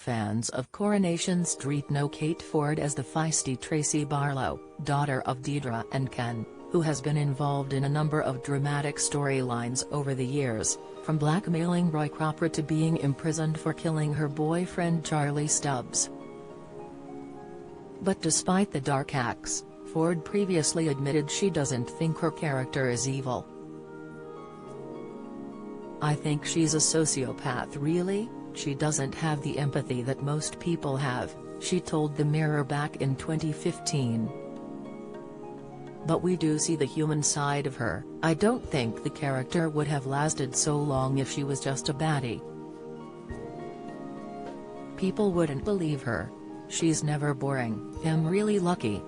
fans of Coronation Street know Kate Ford as the feisty Tracy Barlow, daughter of Deidre and Ken, who has been involved in a number of dramatic storylines over the years, from blackmailing Roy Cropper to being imprisoned for killing her boyfriend Charlie Stubbs. But despite the dark acts, Ford previously admitted she doesn't think her character is evil. "I think she's a sociopath really, she doesn't have the empathy that most people have," she told the Mirror back in 2015. "But we do see the human side of her. I don't think the character would have lasted so long if she was just a baddie. People wouldn't believe her. She's never boring. I'm really lucky."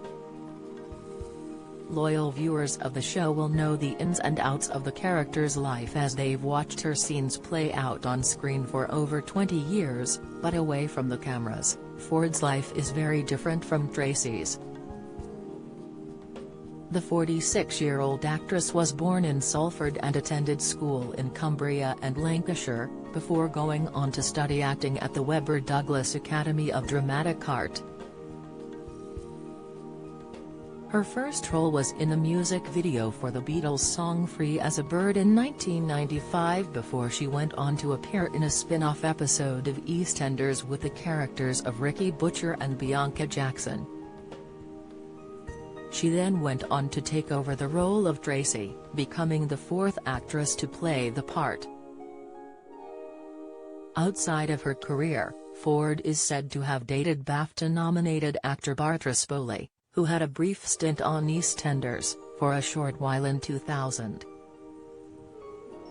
Loyal viewers of the show will know the ins and outs of the character's life as they've watched her scenes play out on screen for over 20 years, but away from the cameras, Ford's life is very different from Tracy's. The 46-year-old actress was born in Salford and attended school in Cumbria and Lancashire, before going on to study acting at the Webber Douglas Academy of Dramatic Art. Her first role was in a music video for the Beatles' song Free as a Bird in 1995 before she went on to appear in a spin-off episode of EastEnders with the characters of Ricky Butcher and Bianca Jackson. She then went on to take over the role of Tracy, becoming the fourth actress to play the part. Outside of her career, Ford is said to have dated BAFTA-nominated actor Bart Rispoli, who had a brief stint on EastEnders, for a short while in 2000.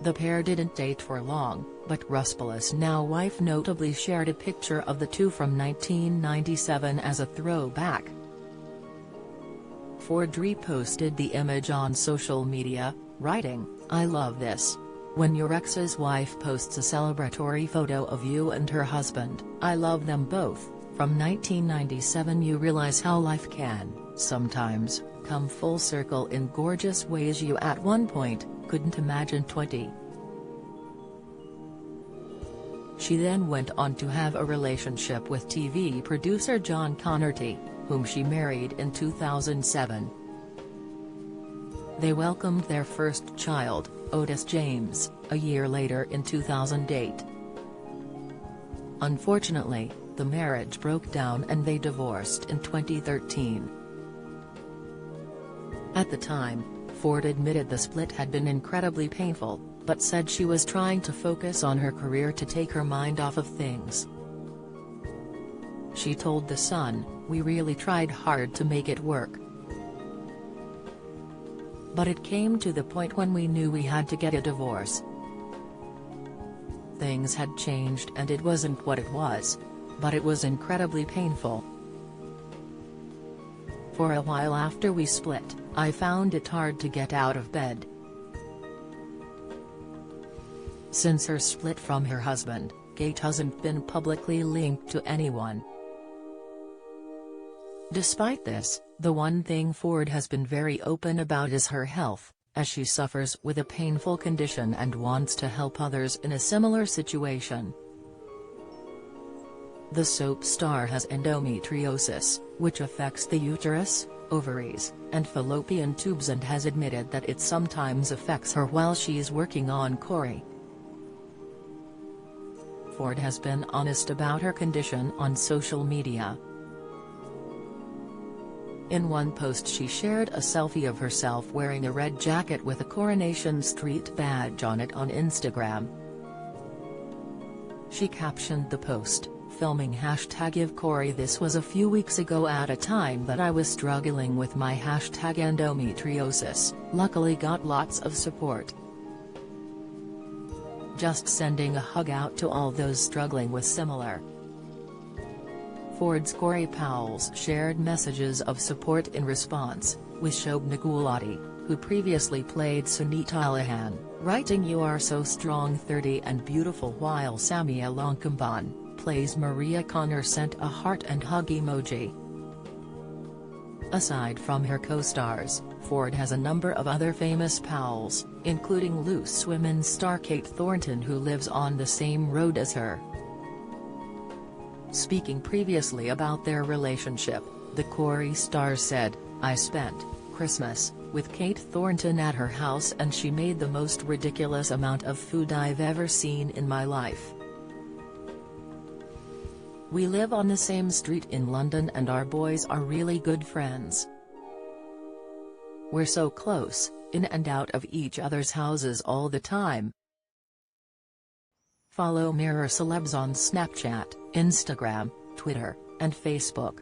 The pair didn't date for long, but Rispoli's now wife notably shared a picture of the two from 1997 as a throwback. Ford reposted the image on social media, writing, "I love this. When your ex's wife posts a celebratory photo of you and her husband, I love them both. From 1997 you realize how life can, sometimes, come full circle in gorgeous ways you at one point couldn't imagine 20. She then went on to have a relationship with TV producer John Connerty, whom she married in 2007. They welcomed their first child, Otis James, a year later in 2008. Unfortunately, the marriage broke down and they divorced in 2013. At the time, Ford admitted the split had been incredibly painful, but said she was trying to focus on her career to take her mind off of things. She told The Sun, "We really tried hard to make it work. But it came to the point when we knew we had to get a divorce. Things had changed and it wasn't what it was. But it was incredibly painful. For a while after we split, I found it hard to get out of bed." Since her split from her husband, Kate hasn't been publicly linked to anyone. Despite this, the one thing Ford has been very open about is her health, as she suffers with a painful condition and wants to help others in a similar situation. The soap star has endometriosis, which affects the uterus, ovaries, and fallopian tubes, and has admitted that it sometimes affects her while she's working on Corrie. Ford has been honest about her condition on social media. In one post she shared a selfie of herself wearing a red jacket with a Coronation Street badge on it on Instagram. She captioned the post, filming #GiveCorrie. This was a few weeks ago at a time that I was struggling with my #endometriosis, luckily got lots of support. Just sending a hug out to all those struggling with similar." Ford's Corrie pals shared messages of support in response, with Shobna Gulati, who previously played Sunita Alahan, writing "You are so strong 30 and beautiful," while Samia Lankamban, plays Maria Connor, sent a heart and hug emoji. Aside from her co-stars, Ford has a number of other famous pals, including Loose Women's star Kate Thornton, who lives on the same road as her. Speaking previously about their relationship, the Corey star said, "I spent Christmas with Kate Thornton at her house and she made the most ridiculous amount of food I've ever seen in my life. We live on the same street in London and our boys are really good friends. We're so close, in and out of each other's houses all the time." Follow Mirror Celebs on Snapchat, Instagram, Twitter, and Facebook.